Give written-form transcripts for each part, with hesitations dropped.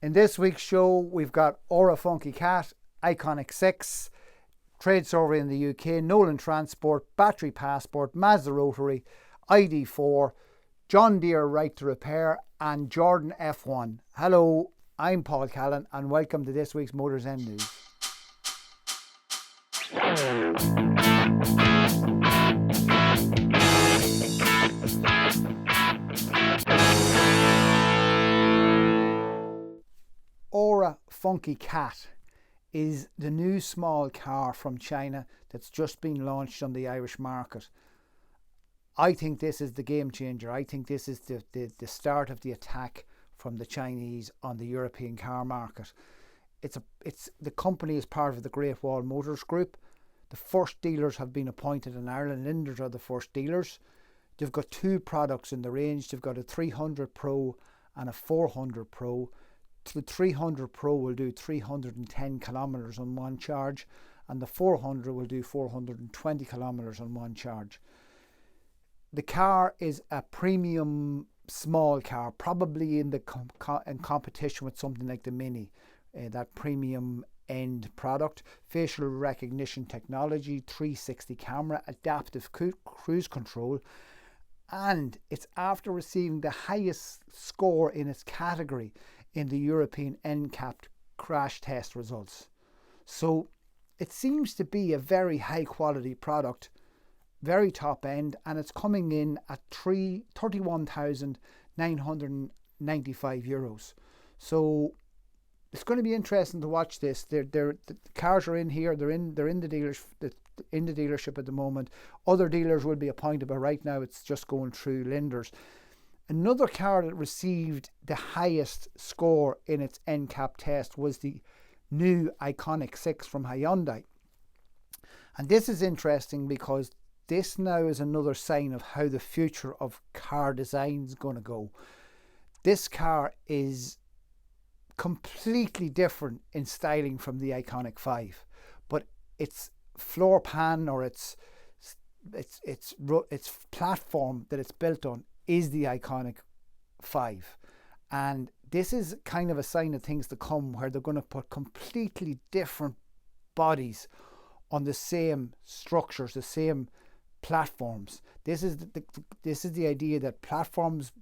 In this week's show, we've got Aura Funky Cat, Iconic 6, Trade Survey in the UK, Nolan Transport, Battery Passport, Mazda Rotary, ID4, John Deere Right to Repair, and Jordan F1. Hello, I'm Paul Callan, and welcome to this week's MotorZen News. Aura Funky Cat is the new small car from China that's just been launched on the Irish market. I think this is the game changer. I think this is the start of the attack from the Chinese on the European car market. The company is part of the Great Wall Motors Group. The first dealers have been appointed in Ireland. Linders are the first dealers. They've got two products in the range. They've got a 300 Pro and a 400 Pro. The 300 Pro will do 310 kilometres on one charge, and the 400 will do 420 kilometres on one charge. The car is a premium small car, probably in competition with something like the Mini, that premium end product. Facial recognition technology, 360 camera, adaptive cruise control, and it's after receiving the highest score in its category in the European NCAP crash test results. So it seems to be a very high quality product, very top end, and it's coming in at 31,995 euros. So it's going to be interesting to watch this. The cars are in here. They're in the dealership at the moment. Other dealers will be appointed, but right now it's just going through Linders. Another car that received the highest score in its NCAP test was the new Iconic 6 from Hyundai. And this is interesting because this now is another sign of how the future of car design is going to go. This car is completely different in styling from the Iconic 5, but its floor pan or its platform that it's built on is the Iconic 5, and this is kind of a sign of things to come, where they're going to put completely different bodies on the same structures, the same platforms. This is the idea that platforms,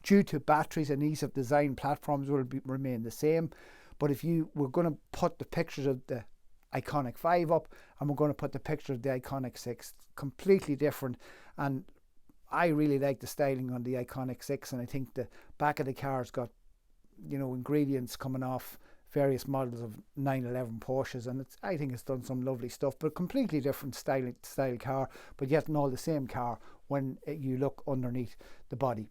due to batteries and ease of design, platforms will remain the same. But if we're going to put the pictures of the Iconic 5 up, and we're going to put the picture of the Iconic 6, completely different. And I really like the styling on the Iconic 6, and I think the back of the car's got, ingredients coming off various models of 911 Porsches, and I think it's done some lovely stuff, but completely different style car, but yet all the same car when you look underneath the body.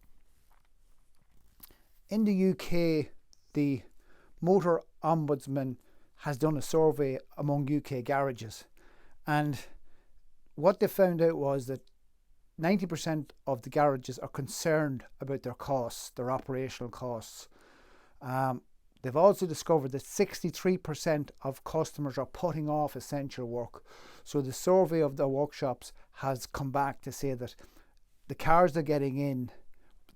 In the UK, the Motor Ombudsman has done a survey among UK garages, and what they found out was that 90% of the garages are concerned about their costs, their operational costs. They've also discovered that 63% of customers are putting off essential work. So the survey of the workshops has come back to say that the cars they're getting in,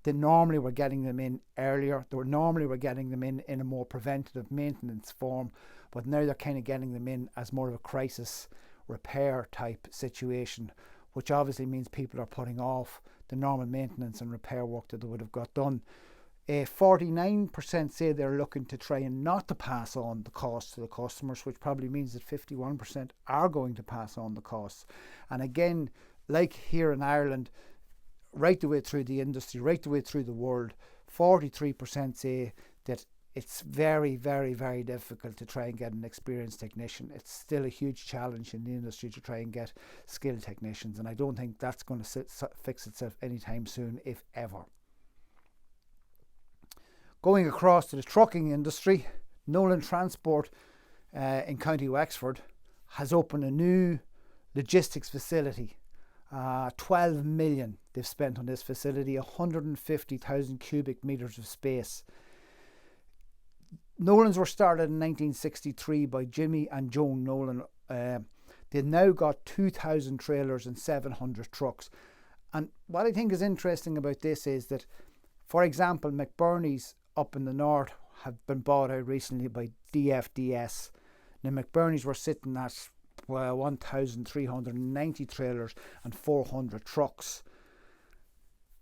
they normally were getting them in earlier. They normally were getting them in a more preventative maintenance form, but now they're kind of getting them in as more of a crisis repair type situation, which obviously means people are putting off the normal maintenance and repair work that they would have got done. 49% say they're looking to try and not to pass on the costs to the customers, which probably means that 51% are going to pass on the costs. And again, like here in Ireland, right the way through the industry, right the way through the world, 43% say that it's very, very, very difficult to try and get an experienced technician. It's still a huge challenge in the industry to try and get skilled technicians, and I don't think that's going to fix itself anytime soon, if ever. Going across to the trucking industry, Nolan Transport in County Wexford has opened a new logistics facility. 12 million they've spent on this facility, 150,000 cubic metres of space. Nolans were started in 1963 by Jimmy and Joan Nolan. They've now got 2,000 trailers and 700 trucks. And what I think is interesting about this is that, for example, McBurney's up in the north have been bought out recently by DFDS. Now McBurney's were sitting at 1,390 trailers and 400 trucks.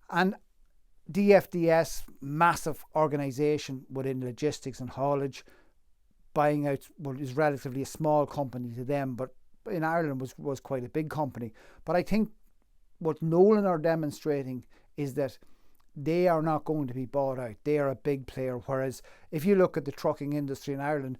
And DFDS, massive organisation within logistics and haulage, buying out what is relatively a small company to them, but in Ireland was quite a big company. But I think what Nolan are demonstrating is that they are not going to be bought out. They are a big player. Whereas if you look at the trucking industry in Ireland,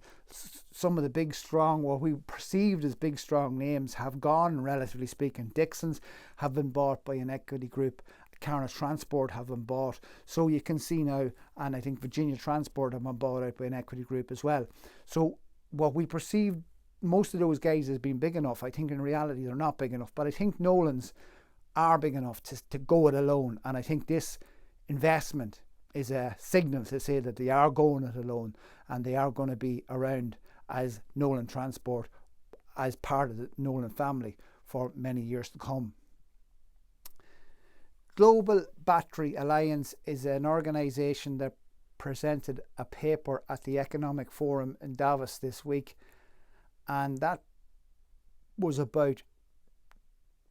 some of the big, strong, what we perceived as big, strong names have gone, relatively speaking. Dixon's have been bought by an equity group. Callan Transport have been bought. So you can see now, and I think Virginia Transport have been bought out by an equity group as well. So what we perceived most of those guys as being big enough, I think in reality they're not big enough. But I think Nolan's are big enough to go it alone. And I think this investment is a signal to say that they are going it alone and they are going to be around as Nolan Transport, as part of the Nolan family for many years to come. Global Battery Alliance is an organisation that presented a paper at the Economic Forum in Davos this week, and that was about,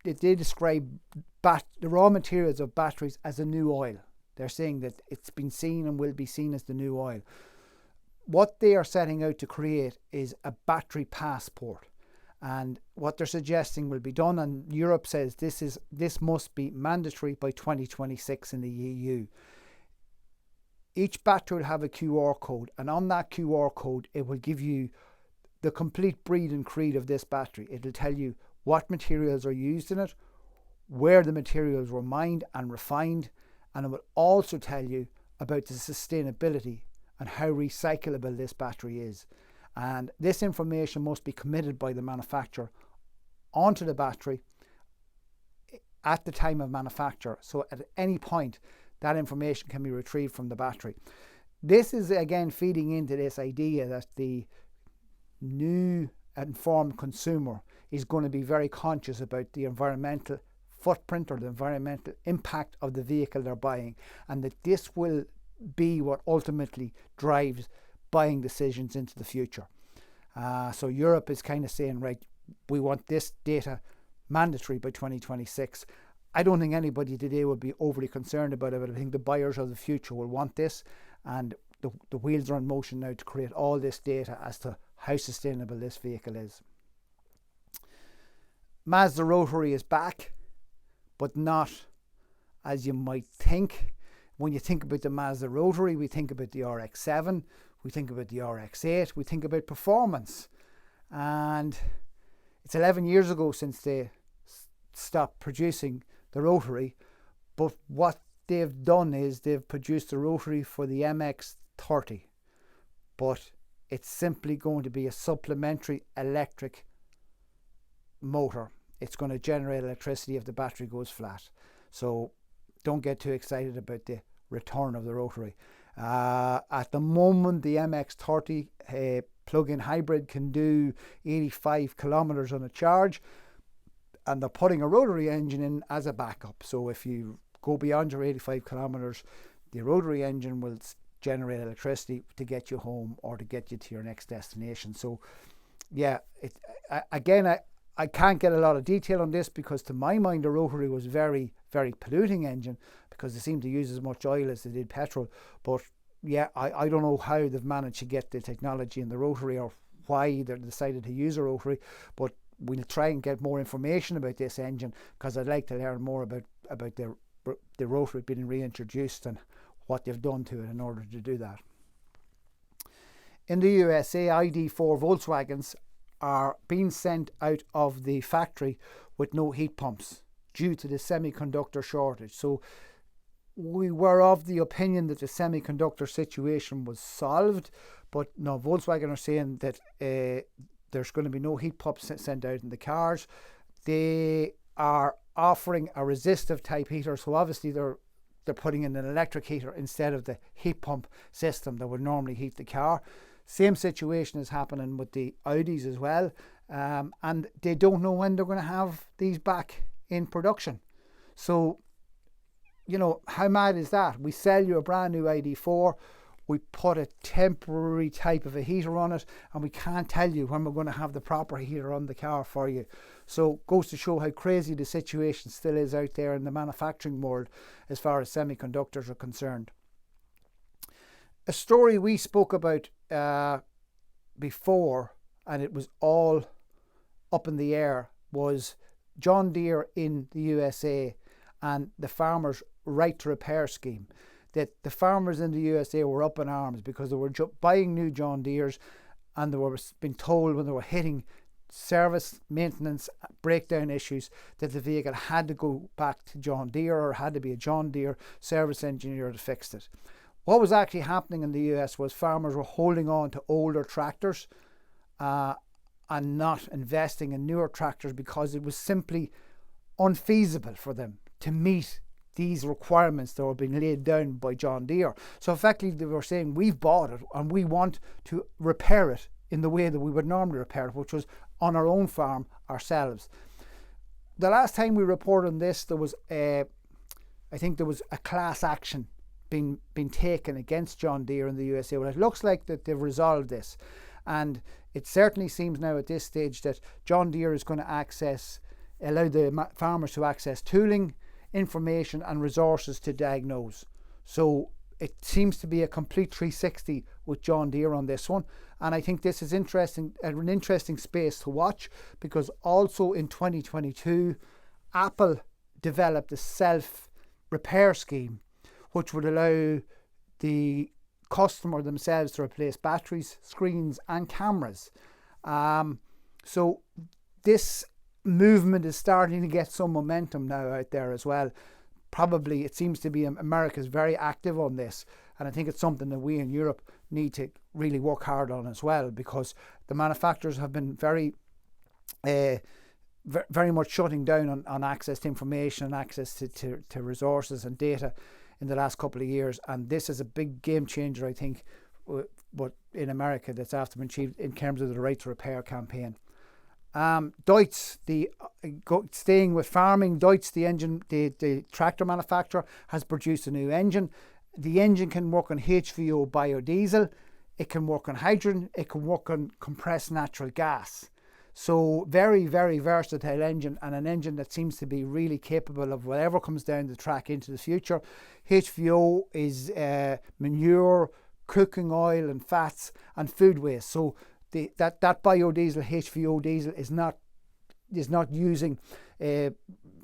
they describe the raw materials of batteries as a new oil. They're saying that it's been seen and will be seen as the new oil. What they are setting out to create is a battery passport, and what they're suggesting will be done, and Europe says this must be mandatory by 2026 in the EU. Each battery will have a QR code, and on that QR code it will give you the complete breed and creed of this battery. It will tell you what materials are used in it, where the materials were mined and refined, and it will also tell you about the sustainability and how recyclable this battery is. And this information must be committed by the manufacturer onto the battery at the time of manufacture. So at any point, that information can be retrieved from the battery. This is again feeding into this idea that the new informed consumer is going to be very conscious about the environmental footprint or the environmental impact of the vehicle they're buying, and that this will be what ultimately drives buying decisions into the future. So Europe is kind of saying, right, we want this data mandatory by 2026. I don't think anybody today would be overly concerned about it, but I think the buyers of the future will want this, and the wheels are in motion now to create all this data as to how sustainable this vehicle is. Mazda Rotary is back, but not as you might think. When you think about the Mazda Rotary, we think about the RX-7, we think about the RX-8, we think about performance. And it's 11 years ago since they stopped producing the Rotary, but what they've done is they've produced a Rotary for the MX-30, but it's simply going to be a supplementary electric motor. It's going to generate electricity if the battery goes flat. So don't get too excited about the return of the Rotary. At the moment, the MX-30 plug-in hybrid can do 85 kilometers on a charge, and they're putting a rotary engine in as a backup. So if you go beyond your 85 kilometers, the rotary engine will generate electricity to get you home or to get you to your next destination. So yeah, I can't get a lot of detail on this, because to my mind the Rotary was very, very polluting engine, because they seem to use as much oil as they did petrol. But yeah, I don't know how they've managed to get the technology in the Rotary, or why they decided to use a Rotary, but we'll try and get more information about this engine, because I'd like to learn more about the Rotary being reintroduced and what they've done to it in order to do that. In the USA, ID4 Volkswagens are being sent out of the factory with no heat pumps due to the semiconductor shortage. So we were of the opinion that the semiconductor situation was solved, but no, Volkswagen are saying that there's going to be no heat pumps sent out in the cars. They are offering a resistive type heater, so obviously they're putting in an electric heater instead of the heat pump system that would normally heat the car. Same situation is happening with the Audis as well, and they don't know when they're going to have these back in production. So, you know, how mad is that? We sell you a brand new ID4, we put a temporary type of a heater on it, and we can't tell you when we're going to have the proper heater on the car for you. So goes to show how crazy the situation still is out there in the manufacturing world as far as semiconductors are concerned. A story we spoke about before, and it was all up in the air, was John Deere in the USA and the farmers' right to repair scheme. That the farmers in the USA were up in arms because they were buying new John Deeres, and they were being told when they were hitting service, maintenance, breakdown issues that the vehicle had to go back to John Deere, or had to be a John Deere service engineer to fix it. What was actually happening in the US was farmers were holding on to older tractors and not investing in newer tractors because it was simply unfeasible for them to meet these requirements that were being laid down by John Deere. So effectively they were saying, we've bought it and we want to repair it in the way that we would normally repair it, which was on our own farm ourselves. The last time we reported on this, there was I think there was a class action being taken against John Deere in the USA. Well, it looks like that they've resolved this, and it certainly seems now at this stage that John Deere is going to allow the farmers to access tooling, information and resources to diagnose. So it seems to be a complete 360 with John Deere on this one, and I think this is an interesting space to watch, because also in 2022 Apple developed a self-repair scheme which would allow the customer themselves to replace batteries, screens and cameras. So this movement is starting to get some momentum now out there as well. Probably it seems to be America's very active on this, and I think it's something that we in Europe need to really work hard on as well, because the manufacturers have been very much shutting down on access to information and access to resources and data in the last couple of years, and this is a big game changer, I think, but in America that's after been achieved in terms of the right to repair campaign. Deutz, staying with farming, Deutz, the tractor manufacturer, has produced a new engine. The engine can work on HVO biodiesel, it can work on hydrogen, it can work on compressed natural gas. So very, very versatile engine, and an engine that seems to be really capable of whatever comes down the track into the future. HVO is manure, cooking oil and fats and food waste. So that biodiesel, HVO diesel, is not using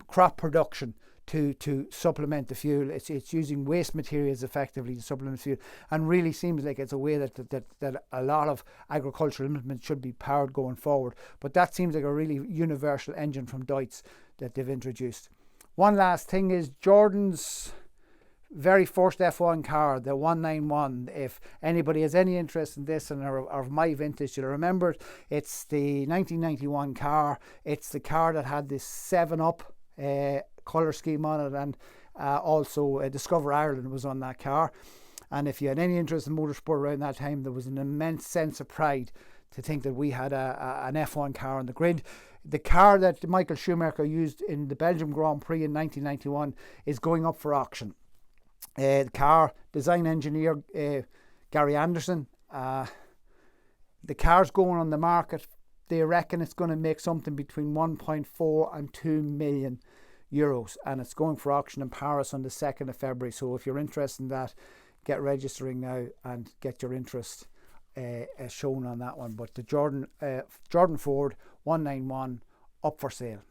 crop production to supplement the fuel. It's using waste materials effectively to supplement the fuel, and really seems like it's a way that a lot of agricultural implements should be powered going forward. But that seems like a really universal engine from Deutz that they've introduced. One last thing is Jordan's very first F1 car, the 191. If anybody has any interest in this and are of my vintage, you'll remember it. It's the 1991 car. It's the car that had this 7-Up colour scheme on it, and also Discover Ireland was on that car. And if you had any interest in motorsport around that time, there was an immense sense of pride to think that we had an F1 car on the grid. The car that Michael Schumacher used in the Belgium Grand Prix in 1991 is going up for auction. The car design engineer Gary Anderson, the car's going on the market. They reckon it's going to make something between 1.4 and 2 million euros, and it's going for auction in Paris on the 2nd of February. So if you're interested in that, get registering now and get your interest shown on that one. But the Jordan Ford 191 up for sale.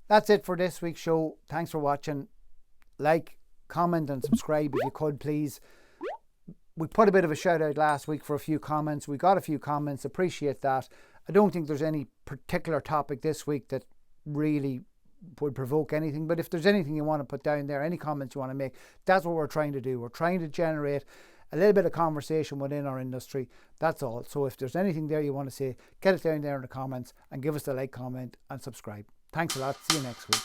That's it for this week's show. Thanks for watching. Like, comment and subscribe if you could, please. We put a bit of a shout out last week for a few comments. We got a few comments, appreciate that. I don't think there's any particular topic this week that really would provoke anything, but if there's anything you want to put down there, any comments you want to make, that's what we're trying to do. We're trying to generate a little bit of conversation within our industry, that's all. So if there's anything there you want to say, get it down there in the comments and give us a like, comment and subscribe. Thanks a lot. See you next week.